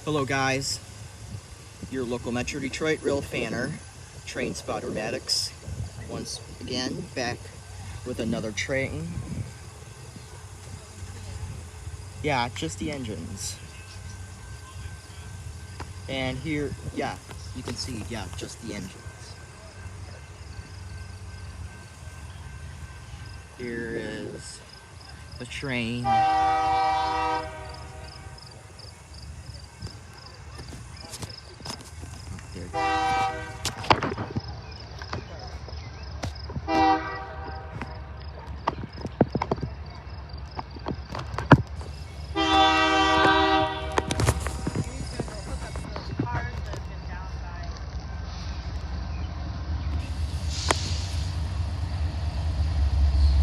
Hello guys, your local Metro Detroit Rail Fanner, Train Spotter Maddox, once again back with another train. Yeah, just the engines. And here, yeah, you can see, yeah, just the engines. Here is the train. There.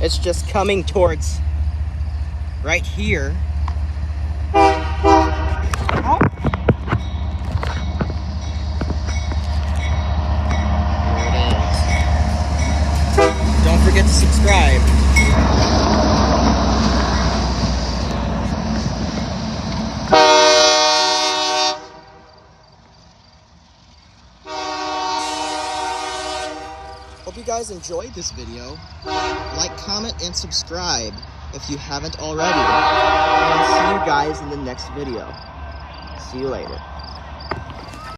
It's just coming towards right here. Oh. There it is. Don't forget to subscribe. Hope you guys enjoyed this video. Like, comment, and subscribe if you haven't already. And I'll see you guys in the next video. See you later.